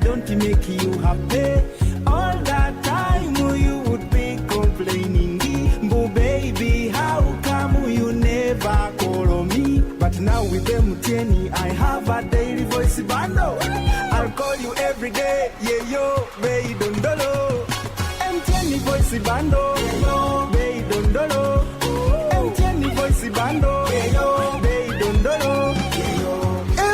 don't make you happy. All that time you would be complaining. But baby, how come you never call me? But now with MTN, I have a daily voice bundle. I'll call you every day, yeah yo, baby dondolo. MTN voice bundle, yeah yo, baby dondolo. MTN voice bundle, yeah yo, baby dondolo.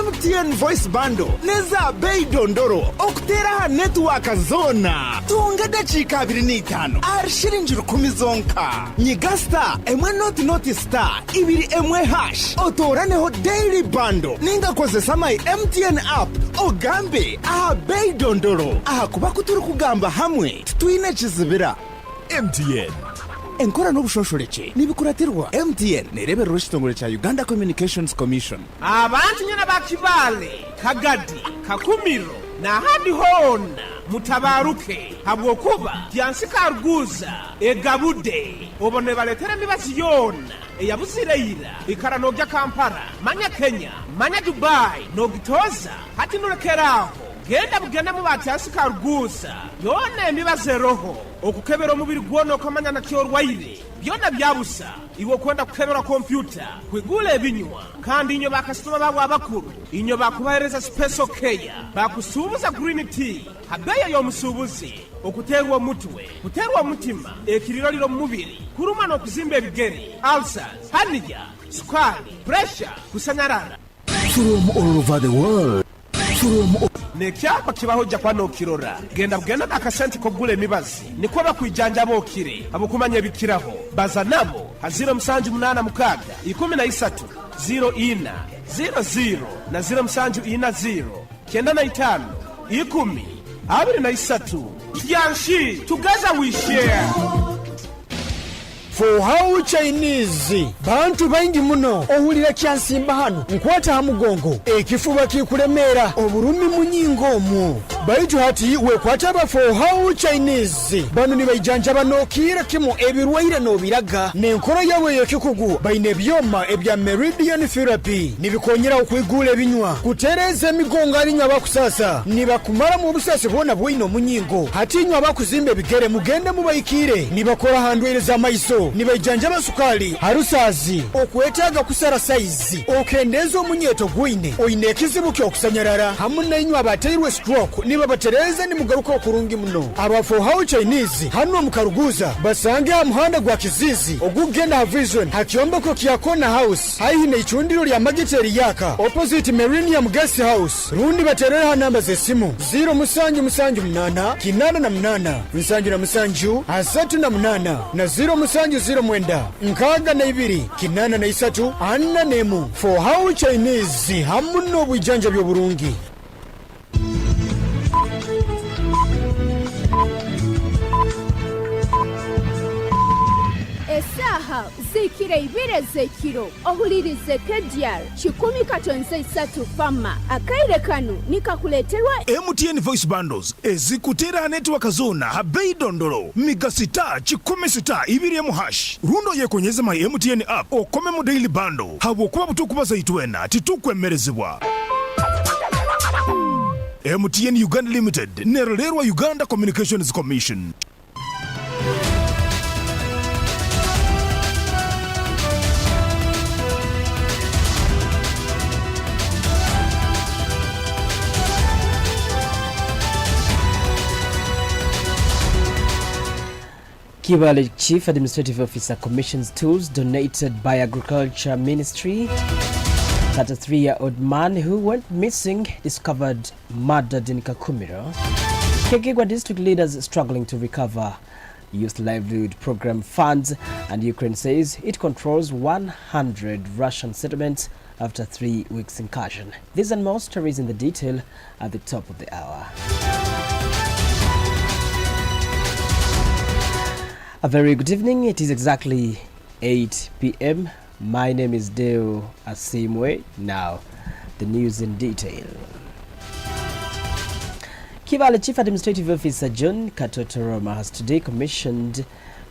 MTN voice bundle neza bei dondoro okutera network zona tunga dakika 25 arshirinjiro kumizonka nyigasta emwe not star ibiri emwe hash otoraneho daily bundle ninga kozesa my MTN app ogambe aha bei dondoro aha kuba kuturi kugamba hamwe twine kizibira MTN enkora n'obushosholeke nibikuratirwa MTN nerebera rushitongole cha Uganda Communications Commission. Abantu nyana bakibale kagadi kakumiro na hadi hona mutabaruke habwo kuba tyansika ruguza egabude obone baletere mibazi yona eyabuzireira ikarano bya Kampala manya Kenya manya Dubai no gitoza hati nurekeraho genda bugenda mu batyasika ruguza yone mibaze roho okukebera omubiri gwono kamanya na kyorwaire byona byabusa iwo kwenda kukebera computer kwigula ebinywa kandi inyo bakasitoma babo abakuru inyo bakubahereza special care bakusubuza green tea habeya yo musubuzi okuterwa mutwe kuterwa mutima ekiriro liro mu mubiri kuruma no kuzimba ebigere ulcers hanija sukari pressure kusanyarara from all over the world nekyapa kibaho japano kirora genda bugenda akasenti ko gule mibazi niko bakwijanja bokire abukumanya bikiraho baza nabo hazira musanju munana mukaga 13 04 00 na 0740 kenda na 5 10 23 yanshi together we share. For how Chinese bantu baingi muno ohulira kyansimba hano nkwata hamugongo ekifuba kikuremera oburumi munyingo mu baitu hati wekwata ba for how Chinese bano ni bayijanja banokira kimo ebirwaire no biraga nenkoro yawe yekikugu baine byoma ebya meridian therapy nibikonyera okwigula ebinywa kutereza emigongo ali nya bakusasa nibakumara mu busase bona bwino munyingo hati nya bakuzimbe bigere mugende mubayikire nibakora handweleza maiso nibajanja basukali harusazi okwetaga kusara size okendezo munyeto gwine oine kizibu kyo kusanyarara hamuna inywa baterwe stroke niba batereza ni mugaruka okurungi muno aba for how Chinese hano mukaruguza basange amuhanda gwa kizizi ogugenda ha vision hakiomba ko kiyakona house haine ichundiro lya magiteri yaka opposite Millennium Guest House rundi baterera namba zesimu 0 kinana na mnana nsanju na msanju asatu na mnana na 0 mwenda nkaga na ibiri kinana na isatu anna nemu for how Chinese hamuno bwijanja byo burungi. Esaha zikire ibire zekiro ohulirize Kdr 10 fama akaire kanu nikakuleterwa MTN voice bundles ezikutera network zona habei dondolo migasita 10 ibiri mu hash rundo yekonyeza my MTN app okome mu daily bundle habo kuba butukubaza itwena titukwemerezebwa. MTN Uganda Limited nererwa Uganda Communications Commission. Kibale Chief Administrative Officer commissions tools donated by Agriculture Ministry. 33-year-old man who went missing discovered murdered in Kakumiro. Kegegwa district leaders struggling to recover Youth Livelihood Program funds, and Ukraine says it controls 100 Russian settlements after 3 weeks incursion. These and more stories in the detail at the top of the hour. A very good evening. It is exactly 8 p.m. My name is Deo Asiimwe. Now, the news in detail. Kivale Chief Administrative Officer John Katotoroma has today commissioned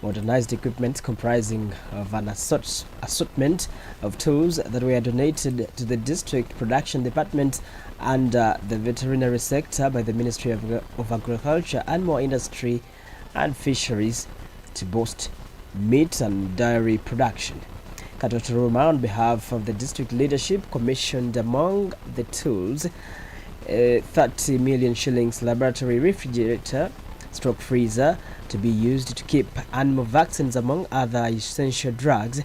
Modernized equipment comprising of an assortment of tools that were donated to the district production department and the veterinary sector by the Ministry of Agriculture, Animal Industry and Fisheries to boost meat and dairy production. Katotoroma, on behalf of the district leadership, commissioned among the tools 30 million shillings laboratory refrigerator stroke freezer to be used to keep animal vaccines among other essential drugs,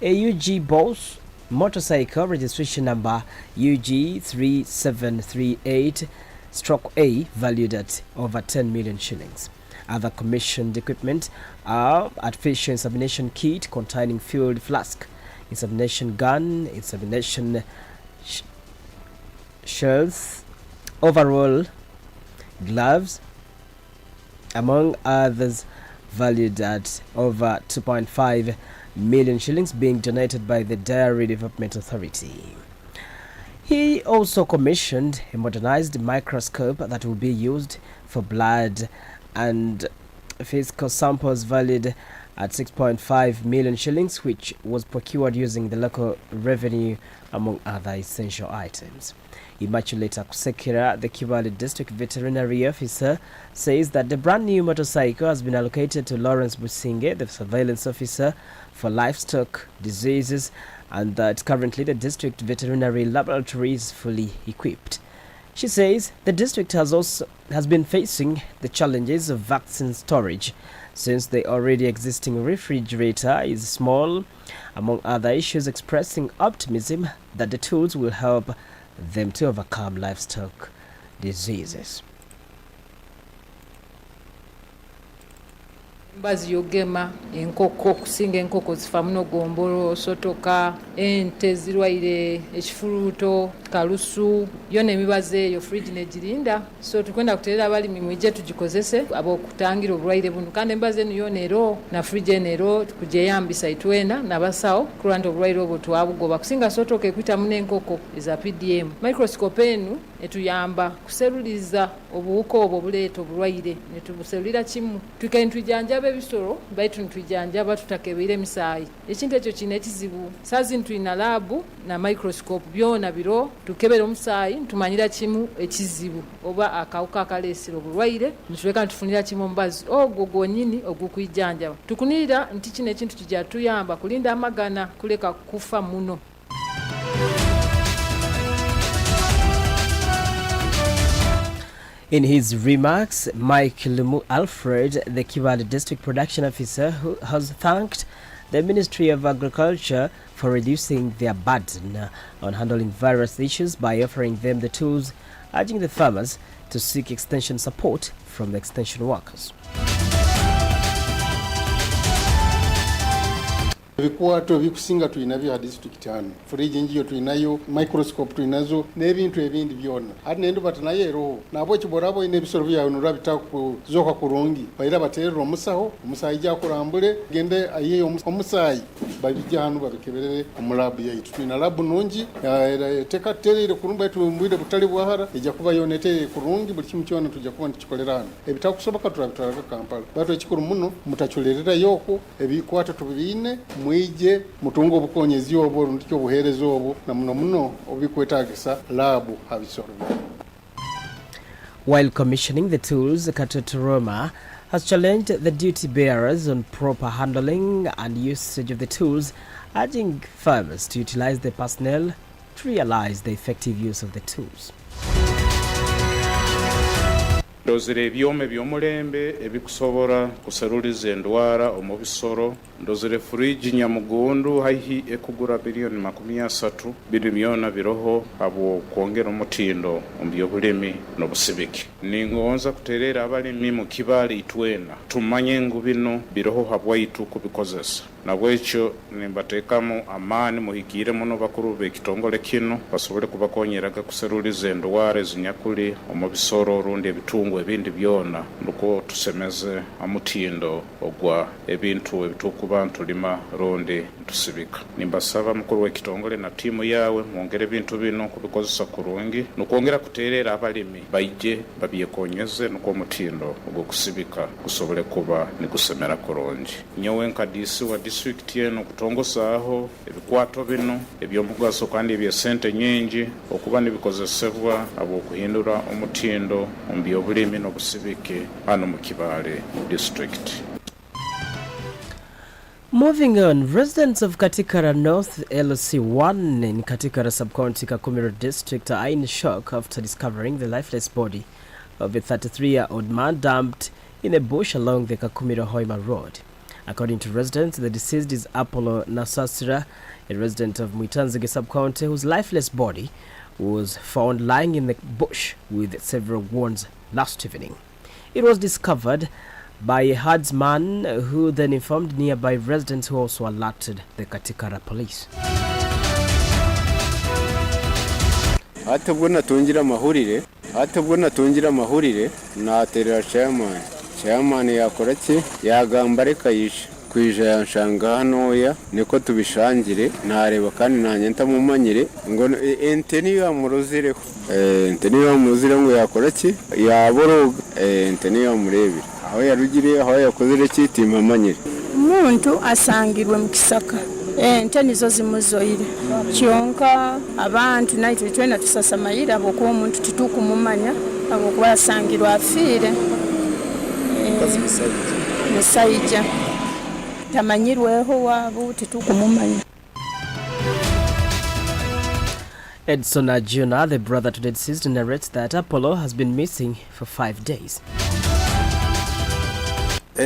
a UG Boss motorcycle registration number UG3738-A valued at over 10 million shillings. Other commissioned equipment are artificial insemination kit containing filled flask, insemination gun, insemination shells, overall gloves, among others, valued at over 2.5 million shillings, being donated by the Dairy Development Authority. He also commissioned a modernized microscope that will be used for blood and physical samples valued at 6.5 million shillings, which was procured using the local revenue, among other essential items. Immaculate Akusekera, the Kibale District Veterinary Officer, says that the brand new motorcycle has been allocated to Lawrence Businge, the Surveillance Officer for Livestock Diseases, and that currently the District Veterinary Laboratory is fully equipped. She says the district has been facing the challenges of vaccine storage since the already existing refrigerator is small, among other issues, expressing optimism that the tools will help them to overcome livestock diseases. Mbazi yogema enkoko kusinga enkoko zifa muno gombolo sotoka ente zirwaire ekifuluto kalusu yone emibaze eyo fridge negirinda so tukwenda kuterera abalimi mwije tugikozese abo kutangira obulwaire buno kandi embaze niyonero na fridge enero tukujeyambisa itwena nabasawo kuranda obulwaire obwo twabugoba kusinga sotoka ekwita muno enkoko eza PDM microscope enu etuyamba kuseruliza obuwuko obwo buleeta obulwaire netubuserulira kimu tukentujanja ebisoro baitu ntujanja tutakebere misaayi ekintu ekyo kine ekizibu sazi ntuyina labu na microscope byona biro tukebera omusaayi ntumanyira kimu ekizibu oba akawuka akalesera obulwaire nituleka ntufunira kimu mbazi ogwo gwonyini ogukwijanja tukunira nti kine ekintu kijja tuyamba kulinda amagana kuleka kufa muno. In his remarks, Mike Lumu Alfred, the Kibale District Production Officer, who has thanked the Ministry of Agriculture for reducing their burden on handling various issues by offering them the tools, urging the farmers to seek extension support from the extension workers. Ebikwato bikusinga tuyinabyo ha district hano fridge njiyo tuyinayo microscope tuyinazo n'ebintu ebindi byona ati nendo batanaye roho nabo kiborabo ine bisoro byawe nurabita kuzoka kurungi bayira baterera omusaho omusayi ja kurambure gende aye omusayi babijya hano babikeberere ku lab yaitu tuyina lab nungi teka terere kurumba tumbwire butali bwahara ejja kuba yonete kurungi buli kimu cyona tujja kuba ntikolerana ebitakusoboka turabitwara Kampala bato ekikuru muno mutacholerera yoko ebikwato tubine mwije mutungo obukonyezi obwo ndikyo buhereza obwo na muno obikwetagisa labu habisoro. While commissioning the tools, Katotoroma has challenged the duty bearers on proper handling and usage of the tools, urging farmers to utilize the personnel to realize the effective use of the tools. Ndozire ebyome byomulembe ebikusobora kuseruliza endwara omubisoro ndozire fridge nyamugundu haihi ekugura bilioni 30 biri byona biroho abo kwongera omutindo obyobulemi n'obusibiki ningonza kuterera abalimi mu Kibale itwena tumanye ngubino biroho habwaitu kubikozesa nabwekyo nimbateekamu amaani muhikiire muno bakuru b'ekitongole kino basobole kubakonyeraga kuseruliza endwara ezinyakuli omu bisoro rundi ebitungu ebindi byona nukwo tusemeze amutindo ogwa ebintu ebituuku bantu lima rundi tusibika. Nimbasaba mukuru w'ekitongole na tiimu yawe mwongere ebintu bino kubikozesa kurungi nukwongera kuteerera abalimi baije babyekonyeze nukwo omutindo ogw'okusibika gusobole kuba nigusemera kurungi. Nyowe nka DC wa district yeno kutongosaaho ebikwato bino ebyomugaso kandi ebyesente nyingi okuba nibikozesebwa ab'okuhindura omutindo mu byobulimi n'obusibike hano mu Kibale district. Moving on, residents of Katikara North LC1 in Katikara Sub-County Kakumiro District are in shock after discovering the lifeless body of a 33-year-old man dumped in a bush along the Kakumiro-Hoima Road. According to residents, the deceased is Apollo Nasasira, a resident of Muitanzige Sub-County, whose lifeless body was found lying in the bush with several wounds last evening. It was discovered by a herdsman who then informed nearby residents who also alerted the Katikara police. Hatabwo natungira mahurire naterera chairman yakora ki yagamba reka yishe kwija yanshanga hanoya niko tubishangire ntareba kandi nanye ntamumanyire ngo ente niyo yamurozireho ngo yakora ki yaboroga ente niyo yamurebera aho yarugire aho yakozere kitima amanyire umuntu asangirwe mu kisaka ente nizo zimuzoire kyonka abantu naitwe twena tusasamayira abo ko umuntu titukumumanya abo kuba yasangirwa afire musaija tamanyirweho wabo titukumumanya. Edson Ajuna, the brother to the deceased, narrates that Apollo has been missing for 5 days.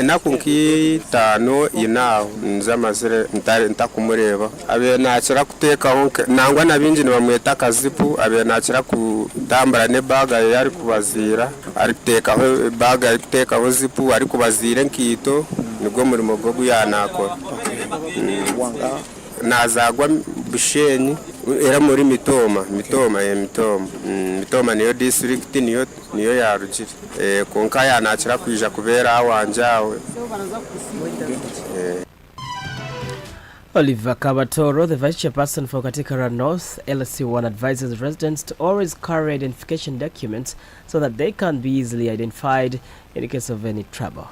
Nakunki tano inaho nzamazire ntakumureba abe nakira kutekaho nangwa nabinji nibamweta kazipu abe nakira kutambara ne baga yari kubazira ari kutekaho baga ari kutekaho zipu ari kubazira nkito nibwo murimo gwo guyanakora nazagwa bishenyi era muri mitoma niyo district niyo yarugire konka yanakira kwija kubera awanjawe. Oliver Kabatoro, the vice chairperson for Katikara North LC1, advises residents to always carry identification documents so that they can be easily identified in the case of any trouble.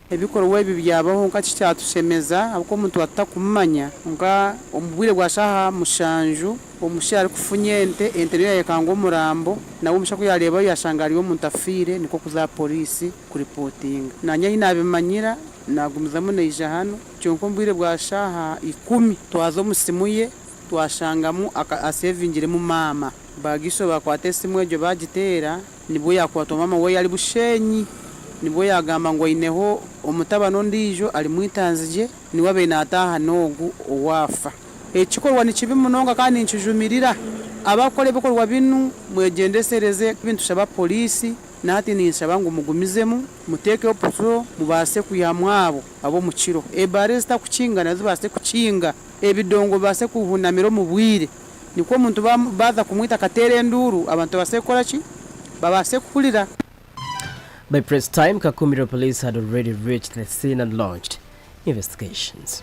Ebikorwa ebi byabaho nka kicyatushemeza abako muntu atakumanya nga omubwire gwashaha mushanju omushari kufunye ente niyo yakanga omurambo nawo mushako yareba yashanga ari omuntu afire niko kuza polisi kuripotinga nanya inabimanyira nagumizamo neija hano cyonko mbwire bwashaha 10 twazo musimuye twashangamu asevingire mu mama bagisho bakwate simwejo bagitera nibo yakwatwa mama we yali bushenyi nibo yagamba ngo ineho omutabano ndijo ali mwitanzije niwe benataha nogu owafa ekikorwa ni kibi munonga kandi nkijumirira abakole bikorwa binu mwegendesereze bintu shaba polisi nati ninshaba ngo mugumizemu muteke oputro mubase kuyamwabo abo mukiro ebaresta kukinga nazo base kukinga ebidongo base kuhunamiro mubwire niko muntu baza kumwita katere nduru abantu base korachi babase kukulira. By press time, Kakumiro police had already reached the scene and launched investigations.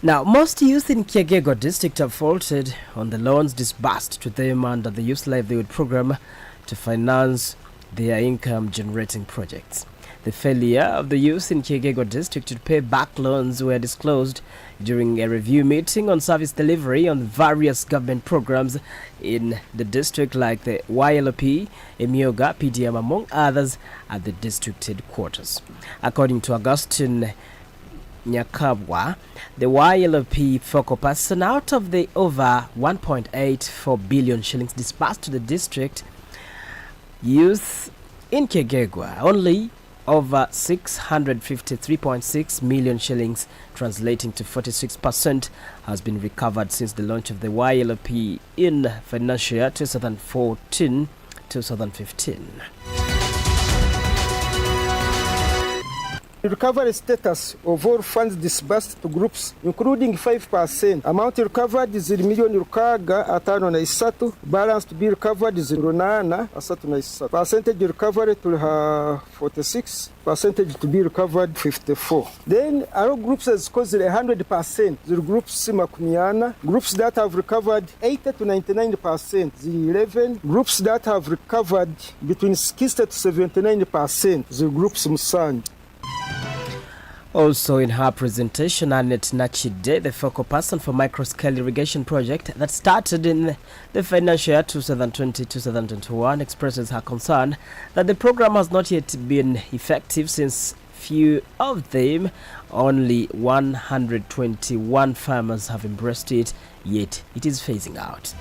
Now, most youth in Kagega district have faulted on the loans disbursed to them under the Youth Livelihood Program to finance their income-generating projects. The failure of the youth in Kagega district to pay back loans were disclosed during a review meeting on service delivery on various government programs in the district like the YLP, Emioga, PDM among others at the district headquarters. According to Augustine Nyakabwa, the YLP focal person, out of the over 1.84 billion shillings disbursed to the district youth in Kagega, only over 653.6 million shillings, translating to 46%, has been recovered since the launch of the YLP in financial year 2014-2015. The recovery status of all funds disbursed to groups, including 5%. Amount recovered is miliyoni rukaga 53, balance to be recovered is 833. Percentage recovery to 46, percentage to be recovered 54. Then our groups has caused 100%. The groups makumiana. Groups that have recovered 80 to 99%. The 11 groups that have recovered between 60 to 79%. The groups Musand. Also in her presentation, Annette Nachide, the focal person for microscale irrigation project that started in the financial year 2020-2021, expresses her concern that the program has not yet been effective since few of them, only 121 farmers have embraced it, yet it is phasing out.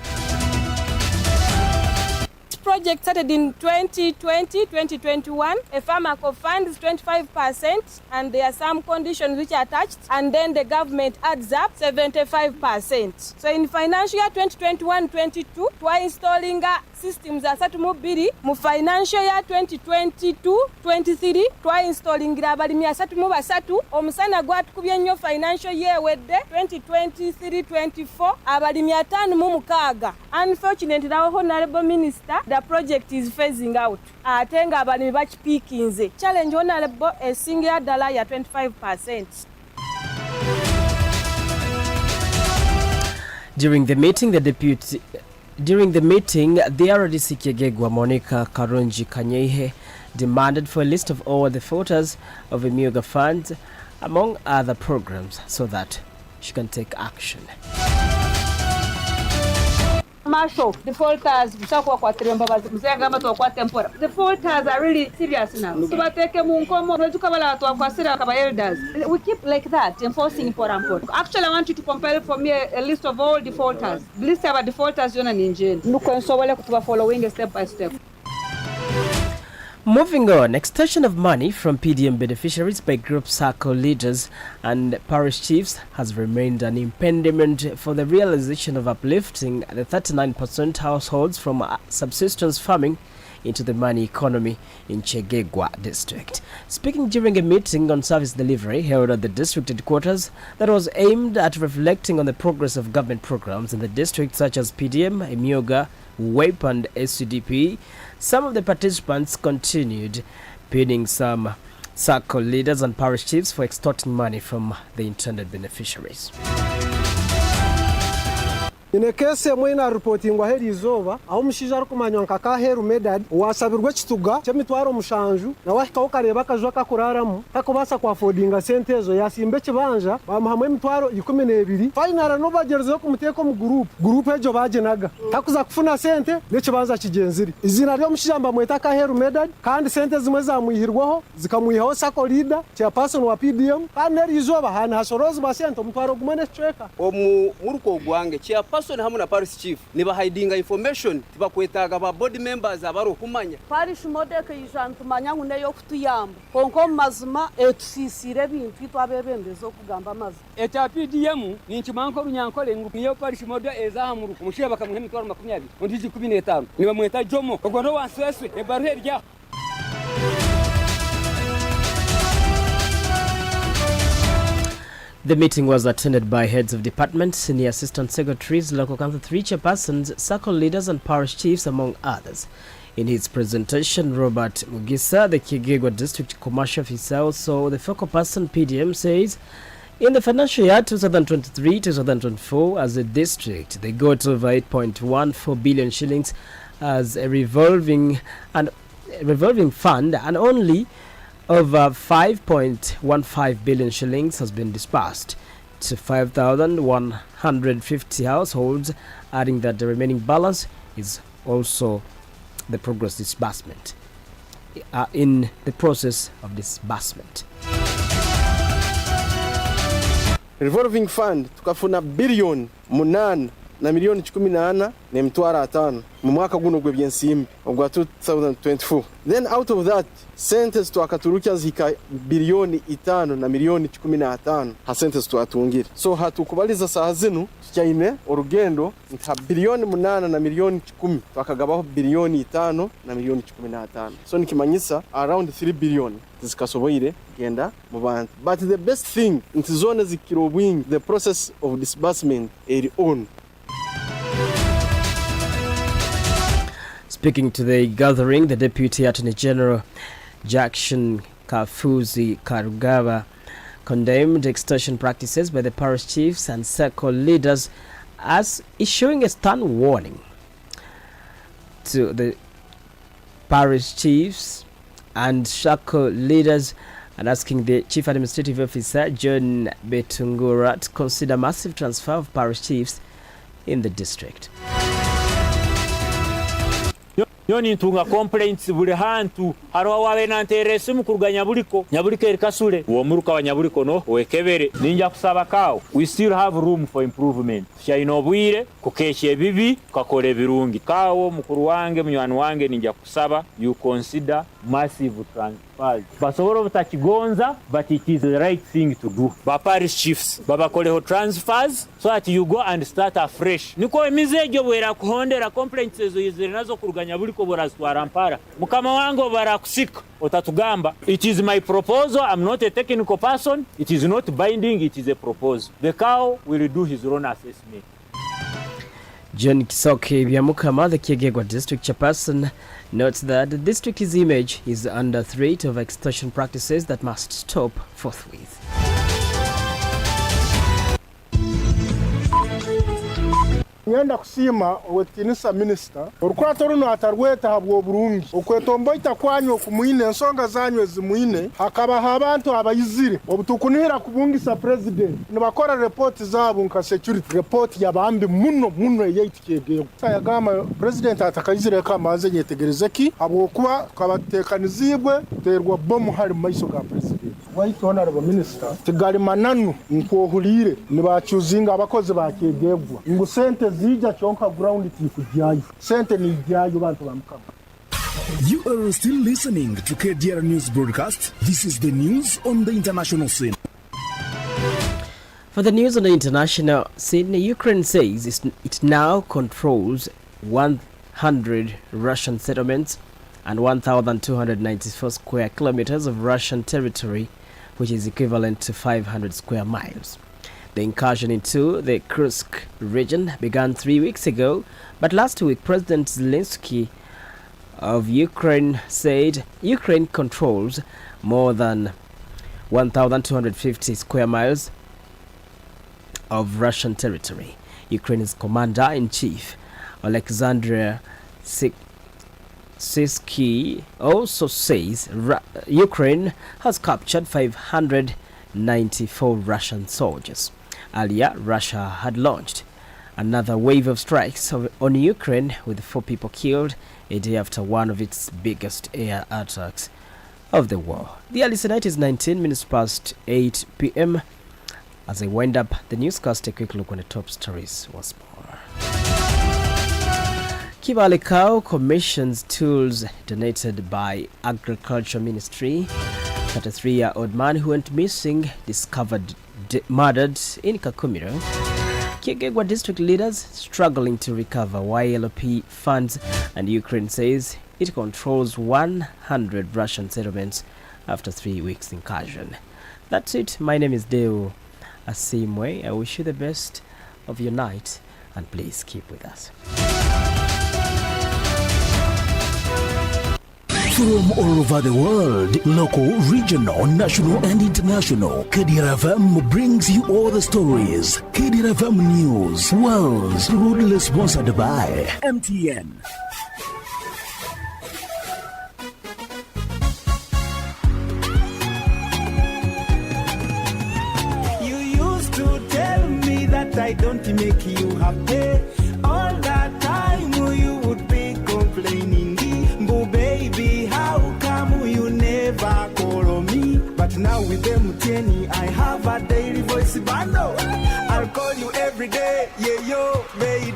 Project started in 2020-2021. A farmer co-funds 25%, and there are some conditions which are attached, and then the government adds up 75%. So in financial year 2021-22, we are installing systems asatu mu bbiri. Mu financial year 2022-23, we are installing abalimi asatu mu basatu. Omusana gwatukubye nnyo financial year wedde 2023-24 abalimi 56. Unfortunately, our honorable minister, the project is phasing out. Atenga abalimi bakipiikinze. Challenge honorable esingira ddala ya 25%. During the meeting, the RDC Kegegwa Monica Karunji Kanyehe demanded for a list of all the voters of the Myoga Fund, among other programs, so that she can take action. Marshal, defaulters, the defaulters are really serious now. We keep like that, enforcing for import. Actually, I want you to compile for me a list of all defaulters. The list of defaulters, you're in jail. Following step by step. Moving on, extension of money from PDM beneficiaries by group circle leaders and parish chiefs has remained an impediment for the realization of uplifting the 39% households from subsistence farming into the money economy in Kegegwa district. Speaking during a meeting on service delivery held at the district headquarters that was aimed at reflecting on the progress of government programs in the district such as PDM, Myoga, WAPE and SCDP, some of the participants continued pinning some circle leaders and parish chiefs for extorting money from the intended beneficiaries. In a case mwina reporting wa heri izoba aho mushija ari kumanywa nkaka heru medad wasabirwa kituga cyemitwaro mushanju na wahika ukareba kajwa kakuraramu takubasa kwa fodinga sentezo yasimbe kibanja bamuhamwe emitwaro 12 final no bagerezo ku muteko mu group ejo bagenaga takuza kufuna sente nekibanza kigenziri izina ryo mushijamba mweta ka heru medad kandi sente zimwe zamuhirwaho zikamuyihaho sako leader chairperson wa PDM kandi heri izoba hana hasorozi ba sente umutwaro gumene cheka muruko gwange chairperson hamwe na parish chief niba hidinga information tibakwetaga ba board members abaro kumanya parish modeka yijantumanya ngune yo kutuyamba konko mazima etusisire bintu twabebembezo kugamba amazi eta PDM ni nchimanko runyankole niyo parish modeka ezahamuru kumushira bakamuhe mitwaro 20 ondiji 15 niba mweta jomo ogondo wansweswe e barre rya. The meeting was attended by heads of departments, senior assistant secretaries, local council 3 chairpersons, circle leaders and parish chiefs, among others. In his presentation, Robert Mugisa, the Kegegwa district commercial officer, also the focal person PDM, says in the financial year 2023-2024 as a district, they got over 8.14 billion shillings as a revolving fund, and only over 5.15 billion shillings has been disbursed to 5,150 households, adding that the remaining balance is also the progress disbursement. In the process of disbursement. Revolving fund tukafuna billion 8 na miliyoni 14 n'emitwaro 5 mu mwaka guno gwe byensimbi ogwa 2024. Then out of that sentes twakaturukia zika bilioni 5 na miliyoni 15 ha sentes twatungira. So hatukubaliza saa zinu tyaine urugendo nka bilioni 8 na miliyoni 10 twakagabaho bilioni 5 na miliyoni 15. So nikimanyisa around 3 billion zikasoboire genda mu bantu. But the best thing ntizone zikirobwing the process of disbursement eri on. Speaking to the gathering, the Deputy Attorney General Jackson Kafuzi Karugaba condemned extortion practices by the parish chiefs and circle leaders as issuing a stern warning to the parish chiefs and circle leaders and asking the Chief Administrative Officer John Betungura to consider massive transfer of parish chiefs in the district. Yoni ntunga complaints buli hantu haro wawe nanterese mukuruga nyabuliko erikasule uwo muruka wa nyabuliko no wekebere ninja kusaba kawo we still have room for improvement shaino bwire kukeshe bibi kakole birungi kawo mukuru wange munywani wange ninja kusaba you consider massive transfers basobora butakigonza but it is the right thing to do ba parish chiefs baba koleho transfers so that you go and start afresh niko emizejo bwera kuhondera complaints ezo yizire nazo kuruganya buli ko borazwara mpara mukama wango barakusika otatugamba it is my proposal. I'm not a technical person, it is not binding, it is a proposal. The cow will do his own assessment. John Kisoke Byamukama, the Kiegegwa district chairperson, notes that the district's image is under threat of extortion practices that must stop forthwith. Nyenda kusima wetinisa minister urukwato runo atarweta habwo burungi ukwetombo itakwanyo kumuine nsonga zanyo zimuine hakaba abantu abayizire obutukunira kubungisa president nibakora report zabo nka security report yabambi muno yeyitikegeye sayagama president atakayizire kamaze nyetegereze ki habwo kuba kabatekanizibwe terwa bomu hari maiso ga president White Honorable Minister tigali mananu nkohulire nibachuzinga abakozi bakegegwa ngo sente zija chonka ground tikujyayo sente ni jyayo bantu bamukama. You are still listening to KDR News Broadcast. This is the news on the international scene. For the news on the international scene, Ukraine says it now controls 100 Russian settlements and 1,294 square kilometers of Russian territory, which is equivalent to 500 square miles. The incursion into the Kursk region began 3 weeks ago, but last week President Zelensky of Ukraine said Ukraine controls more than 1,250 square miles of Russian territory. Ukraine's commander-in-chief, Alexander Sisky, also says Ukraine has captured 594 Russian soldiers. Earlier, Russia had launched another wave of strikes on Ukraine with 4 people killed a day after one of its biggest air attacks of the war. The early tonight is 19 minutes past 8 p.m. As I wind up the newscast, a quick look on the top stories once more. Kibale Cow commissions tools donated by Agriculture Ministry. 33-year-old man who went missing discovered murdered in Kakumiro. Kiegegwa district leaders struggling to recover YLP funds, and Ukraine says it controls 100 Russian settlements after 3 weeks incursion. That's it. My name is Deo Asiimwe. I wish you the best of your night, and please keep with us. From all over the world, local, regional, national and international, Kdr FM brings you all the stories. Kdr FM News, world's proudly sponsored by MTN. You used to tell me that I don't make you happy. All that time you would be complaining. Baby, how come you never call me? But now with them 10, I have a daily voice bundle. I'll call you every day, yeah, yo, baby.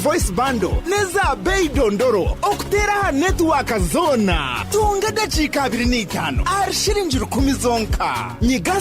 voice bundle neza bei dondoro okutera network zona tunga dakika 25 ari shilingi 10 zonka nyiga